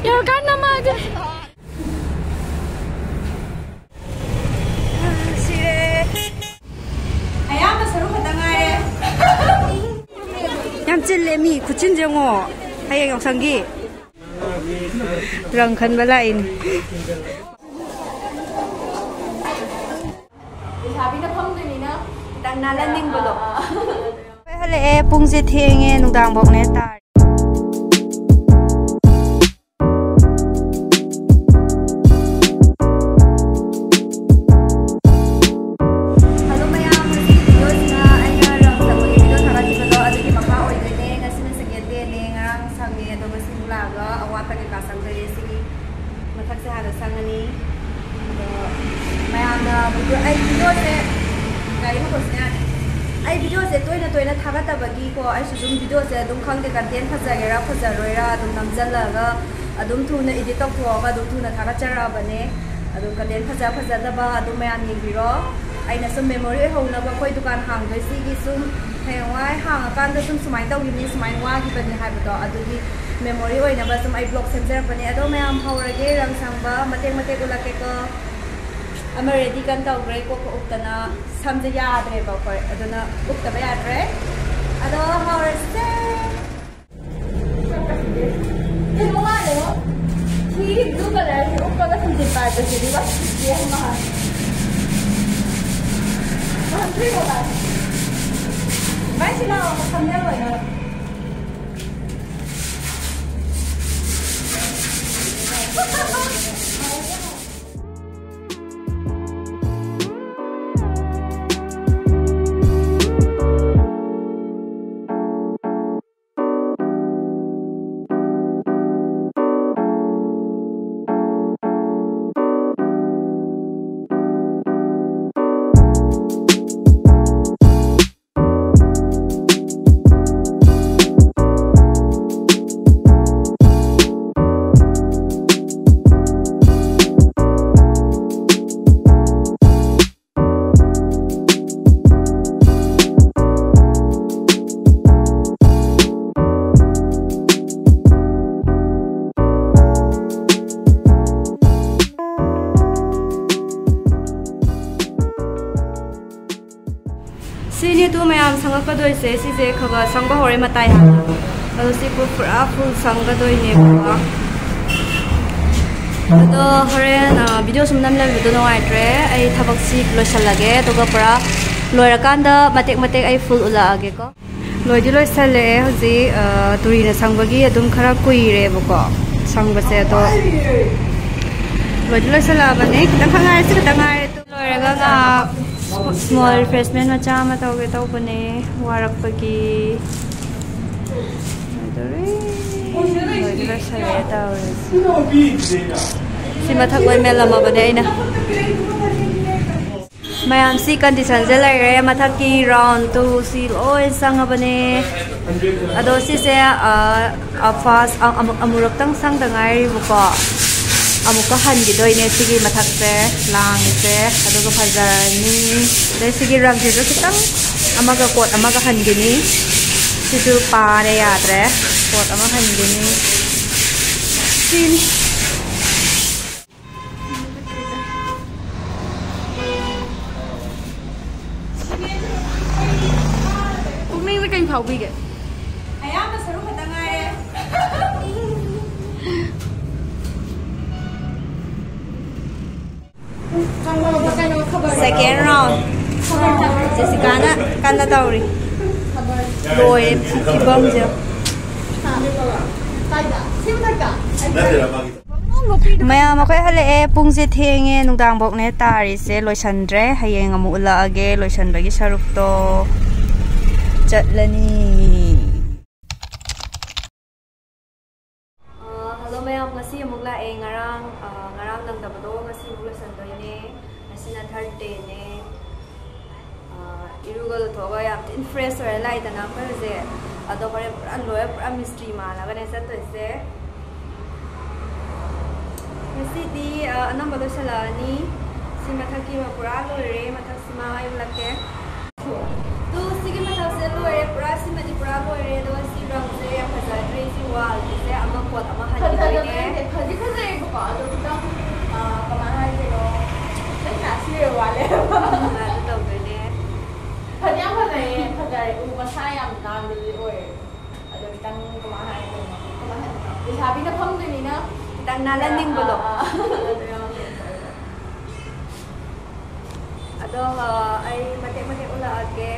열간 남아게. 시래. 아야마 서로 하다가에. 얌찔레미 구친정어. 하여 영상기. 랑칸 발라인. 사비가 펌들이나 딱 날라는 거도. 할래 뽕지 팅에 농당 먹네 딸. ai video se toina thagata bagi ko ai su zum video se dum khang de content phajagera phajaroira dum namjalaga adum thuna edit to ga dum thuna thagachara bane adum content phajada ba adum mayan yebiro aina sum memory hona ba koi dukan hang doi si gi sum hewai hang kan da sum sumai taw yini sumai wa gi bani ha ba adugi memory oina ba sum ai blog center bane ado mayam haurage rang sangba mate ulake ko ama ready kan taw gre ko uktana samje yaadre ba ko aduna uktaba yaadre ado haurse ino wa le thi blue color hi ukka samje pa da se diwa ye ma ha tri ko ba mai sila ko samya ba na sini tu mayam sanga ka doi se si je khaga sangba hore matai ha ado si pura full sanga doi ne ba ado hore na video sum nam la video no ai tre ai thabak si lo shalage to ga pura loira kan da matek ai full ula age ko loi di loi sale hoji turi na sangba gi adum khara kui re ba ko sangba se to loi di loi sala ba ne ta khangai se ta ngai to loira ga ga small refreshment macha ma tawge taw bane warak pagi adore saya taw si mathak oi mela ma bane ina mayam si condition je lai re mathak ki round to si oi sang bane ado si se a fast amurak tang sang da ngai bu ko amuka hangi doi ne sigi mathak se lang se aduga phajani de sigi ram je to kitang amaga kot amaga hangi ni situ pare yadre kot ama hangi ni sin kumning le kain phau bi ge aya ma saru khatangai re second round Jessica na kanda tauri loi ibam je maya ma koi hale e pungje thenge nungdang bok ne tari se loisan re hayeng amu ula age loisan bagi saruk to chatlani hello maya ngasi amuk la e ngarang nang dabado ngasi loisan to ne Sina third day ne irugal thoga yam tin fresh or lai da na par je ado pare pura loya pura mystery ma la gane sa to se si di anam bado sala ni sima thaki ma pura lo re mathak sima ai lake to sigi mathak se lo re pura sima di pura lo re do si rang se ya phaja crazy wall se ama กดมาหันไปเนี่ยพอดีก็เลยบอกว่าเราต้องประมาณให้กิโลได้หนาชื่อวันเลยจะตรงไปเนี่ยพอดีพอดีอุปสรรคยามนานเลยโอ้ยเดี๋ยวตั้งประมาณให้ประมาณให้ดิฉันพี่จะพ่งตัวนี้เนาะตั้งนานแล้วนิ่งบ่ดอกAduh, ay mati ulah age.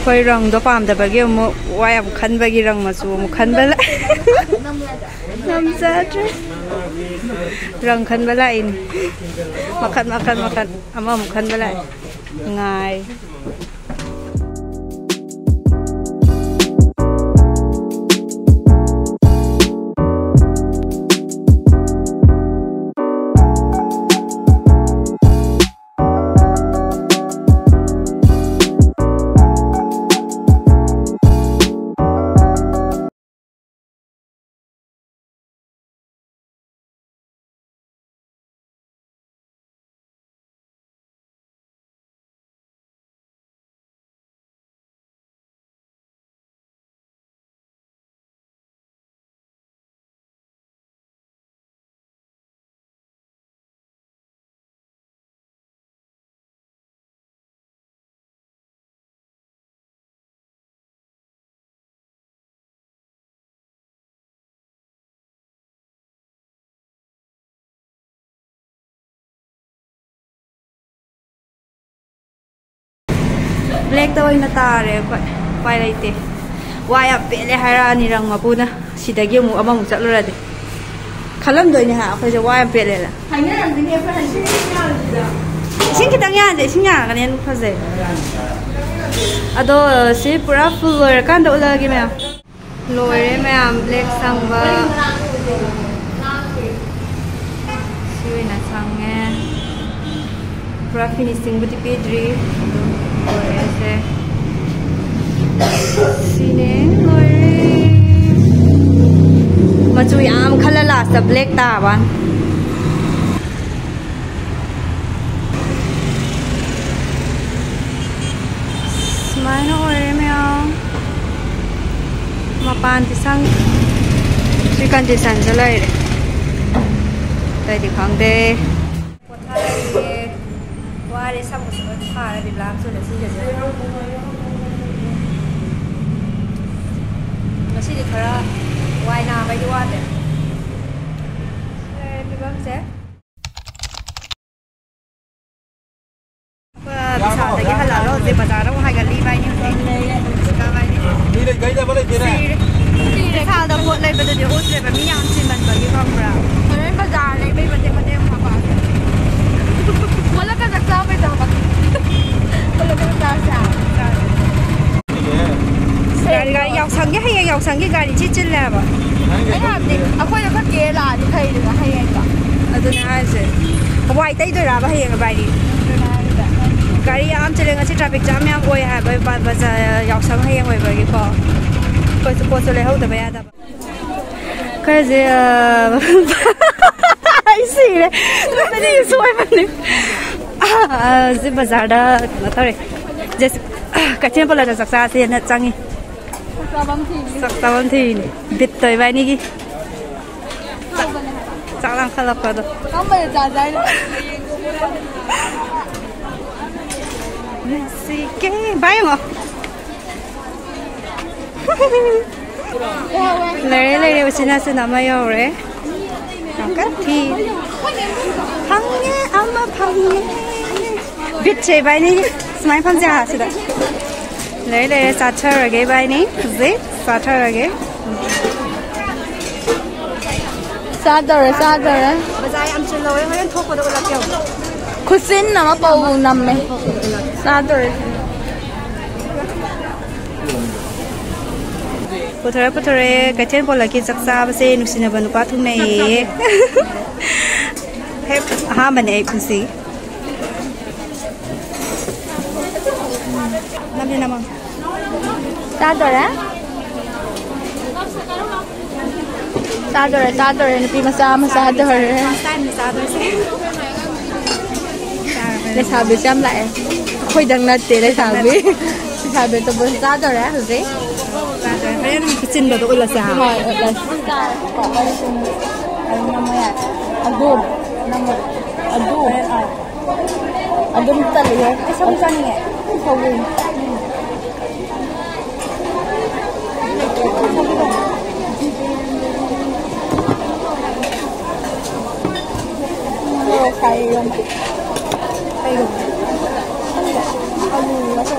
Koi rang do pam da bagi mo wayam khan bagi rang masu mo khan bala. Nam satre. Rang khan bala ini. Makan ama mo khan bala. Ngai. Black daw ay natare pa ite waya pele harani rang mapuna sidagi mo ama mo chalo ra de khalam doi ni ha akhoi je waya pele la haina rang din e fa sing kitang ya de sing ya kan yan phaje ado si pura full loir kan do la gi me loir me am black sang ba si na sang e pura finishing bu ti pedri Ese sine lori machu yam khalala sa black ta ban smile ore me mapan ti sang chikan ti san jalai re tai di khang de Wari sama sekali di belakang sudah sih jadi masih di kera wayna bagi wadah di bawah saya bisa lagi halal loh di pasar lo harga lima ini Ini gaya dah boleh kira. Ini kalau dah buat lagi betul dia udah berminyak ciman bagi kamu berapa? Kalau pasar lagi betul apa? Wala ka nagsabay sa kapag wala ka nagsasya gari yaw sang cái hay yaw sang cái gari chi chin la ba ay habni ako yung kakela di kayo nga hayay ka ado na ase wai tai do ra ba hay ga bai gari am chele nga chi traffic jam yam oi ha ba ba yaw sang hay oi ba gi ko so le ho da ba ya da cái gì ai xì đấy cái gì xui mà đi cái bazaar đó nó thôi just cái chuyện bao giờ sắc xa thì nó chẳng sắc xa bấm thì bịt tới vậy đi chắc là khá là khó đâu không bao giờ dài nữa xì cái bay mà lấy xin là xin làm mấy rồi cái thì phăng nhé ama phăng nhé biết chơi bài này smile phăng ra xí đó lấy starter rồi cái bài này gì starter rồi cái starter bây giờ em chơi lâu em thuốc vào đâu là kiểu kusin nama bau namme starter Putore cái trên bộ là kia sắc xa base nụ xin banu pa thung này hết ha mình ấy cũng xí năm đi năm không starter á starter nupi masador lấy sabi xem lại khôi đằng nát để lấy sabi to bớt starter á rồi 진거도 올랐어. 아좀 딸려. 성장해. 거기. 가요. 아이고. 아이고, 와서.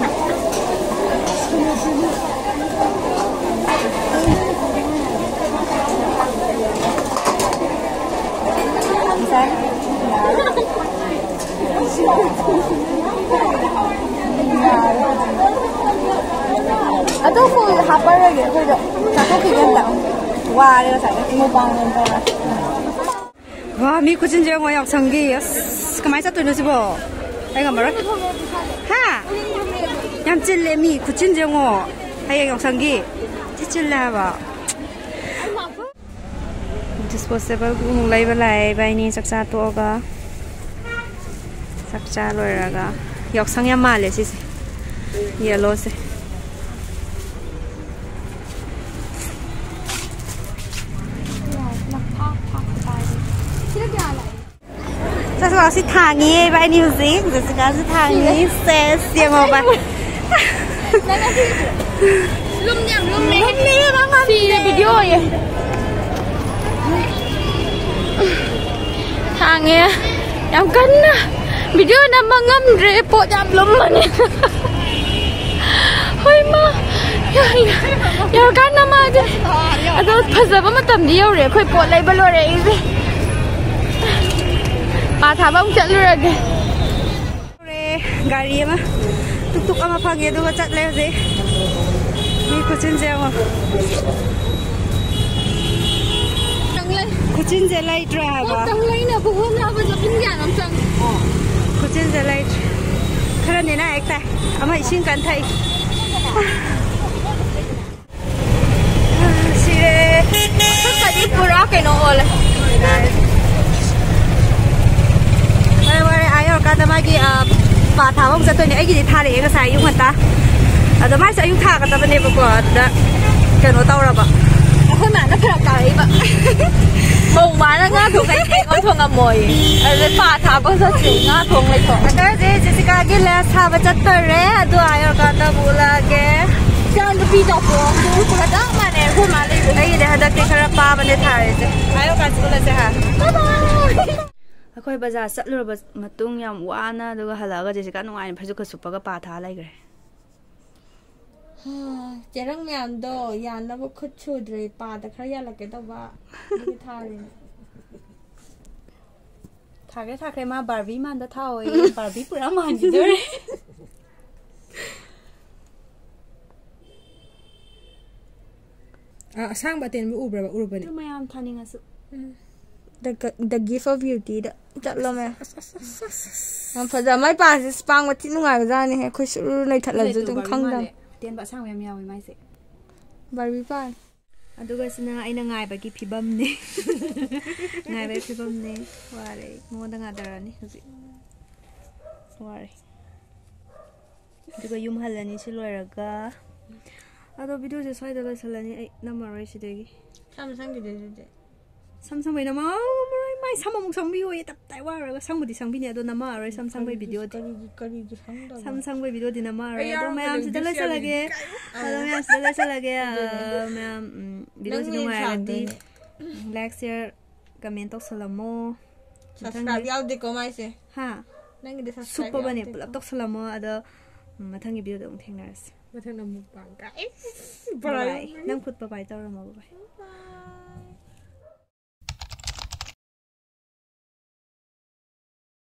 또 그 하빠르게 그래도 자꾸 기간다. 와, 이거 잘 못 봐는 거라. 와, 미국 진짜 영어 영상기. 그만 잡도 넣지 뭐. 이거 뭐라? 하. 얌찔레 미국 진짜 영어. 하여 영상기. 찌찔레 봐. disposable kung lay balay bay ni saksa to ga saksa loiraga yok sang ya male si yellow se sa sa si thang ni bay ni zi sa si thang ni se sia mo ba lum ni si video ye thangnya yang kena video nama ngam repot jam belum mana hoi ma ya kan nama aja ada pasal apa macam dia re koi pot lai baloi re ini thả bông chặn luôn rồi gari mà tuk tuk ama phang itu chặt leo gì mi kucing jeo kucing jelai dra ba tang lai na bu hom na ba japin ya nam chang kucing jelai khara ni na ekta ama isin kan thai sire tất đi pura cái nó ole ai ayo ka ta mai ki pa tha bong sa to ni ai gi tha le ga sai yung ta ada mai sa yung tha ka ta ne ba ko da ka no tau ra ba khoi ma nó khara kai ba mùng má nó ngã thùng cái con thùng ngầm mồi rồi pa tha bong sa si ngã thùng lại thùng ada je Jessica gi la sa ba chat ta re adu ayo ka ta bula ke jangan lebih dah pun tu pada mana khoi ma le ai de hada ke khara pa ba ne tha re je ayo ka school se ha bye bye ꯑꯩꯈꯣꯏ ꯕꯖꯥꯔ ꯆꯠꯂꯨꯔꯕ ꯃꯇꯨꯡ ꯌꯥꯝ ꯋꯥꯅ ꯑꯗꯨꯒ ꯍꯜꯂꯛꯑꯒ Jessica ꯅꯨꯡꯉꯥꯏꯅ ꯐꯩꯖꯨꯞꯀ ꯁꯨꯞꯄꯒ ꯄꯥ ꯊꯥ ꯂꯩꯈ꯭ꯔꯦ ꯆꯦꯔꯪ ꯃꯌꯥꯝꯗꯣ ꯌꯥꯟꯅꯕ ꯈꯨꯠ ꯁꯨꯗ꯭ꯔꯦ ꯄꯥꯗ ꯈꯔ ꯌꯥꯜꯂꯛꯀꯦ ꯇꯧꯕ ꯑꯗꯨꯒꯤ ꯊꯥꯔꯤꯅꯦ ꯊꯥꯈ꯭ꯔꯦ ꯃꯥ ꯕꯥꯔꯕꯤ ꯃꯥꯟꯗ ꯊꯥꯎꯌꯦ ꯕꯥꯔꯕꯤ ꯄꯨꯔꯥ ꯃꯥꯟꯈꯤꯗꯣꯔꯦ ꯑꯁꯥꯡꯕ ꯑꯇꯦꯟꯕ ꯎꯕ꯭ꯔꯕ ꯎꯔꯕꯅꯤ ꯑꯗꯨ ꯃꯌꯥꯝ ꯊꯥꯅꯤꯡꯉꯁꯨ The gift of beauty da chatlo me am faza mai pa se spang ma ti nungai ba ni he khoi suru nei thatla ju tum khangdam ten ꯕ ꯑꯁꯥꯡꯕ ꯌꯥꯝ ꯌꯥꯎꯋꯦ ꯃꯥꯏꯁꯦ barbie pa ꯑꯗꯨꯒ ꯁꯤꯅ ꯑꯩꯅ ꯉꯥꯏꯕꯒꯤ ꯐꯤꯕꯝꯅꯦ ꯉꯥꯏꯕꯒꯤ ꯐꯤꯕꯝꯅꯦ ꯋꯥꯔꯦ ꯃꯉꯣꯟꯗ ꯉꯥꯗꯔꯅꯤ ꯍꯧꯖꯤꯛ ꯋꯥꯔꯦ ꯑꯗꯨꯒ ꯌꯨꯝ ꯍꯜꯂꯅꯤ ꯁꯤ ꯂꯣꯏꯔꯒ ꯑꯗꯣ ꯚꯤꯗꯤꯑꯣꯁꯦ ꯁ꯭ꯋꯥꯏꯗ ꯂꯣꯏꯁꯜꯂꯅꯤ ꯑꯩ ꯅꯝꯃꯔꯣꯏ ꯁꯤꯗꯒꯤ ꯁꯝ ꯁꯪꯕꯩ ꯅꯝꯃꯔꯣꯏ ꯃꯥꯏ ꯁꯝ ꯑꯃꯨꯛ ꯁꯪꯕꯤꯌꯣꯌꯦ ꯇꯞ ꯇꯥꯏ ꯋꯥꯔꯒ ꯁꯪꯕꯨꯗꯤ ꯁꯪꯕꯤꯅꯤ ꯑꯗꯣ ꯅꯝꯃꯔꯣꯏ ꯁꯝ ꯁꯪꯕꯩ ꯚꯤꯗꯤꯑꯣꯗꯤ ꯁꯝ ꯁꯪꯕꯩ ꯚꯤꯗꯤꯑꯣꯗꯤ ꯅꯝꯃꯔꯣꯏ ꯑꯗꯣ ꯃꯌꯥꯝꯁꯤꯗ ꯂꯣꯏꯁꯜꯂꯒꯦ ꯑꯗꯣ ꯃꯌꯥꯝꯁꯤꯗ ꯂꯣꯏꯁꯜꯂꯒꯦ ꯃꯌꯥꯝ ꯚꯤꯗꯤꯑꯣꯁꯤ ꯅꯨꯡꯉꯥꯏꯔꯗꯤ ꯂꯥꯏꯛ ꯁꯤꯌꯔ ꯀꯃꯦꯟ ꯇꯧꯁꯜꯂꯝꯃꯣ subscribe ꯌꯥꯎꯗꯦ ꯀꯣ ꯃꯥꯏꯁꯦ ꯍꯥ ꯅꯪꯒꯤꯗꯤ subscribe ꯁꯨꯞꯄꯕꯅꯦ ꯄꯨꯂꯞ ꯇꯧꯁꯜꯂꯝꯃꯣ ꯑꯗꯣ ꯃꯊꯪꯒꯤ ꯚꯤꯗꯤꯑꯣꯗ ꯑꯃꯨꯛ ꯊꯦꯡꯅꯔꯁꯤ ꯃꯊꯪꯗ ꯃꯨꯛꯕꯥꯡ ꯕꯥꯏ ꯅꯪ ꯈꯨꯠ ꯕꯥꯏ ꯇꯧꯔꯝꯃꯣ ꯕꯥꯏ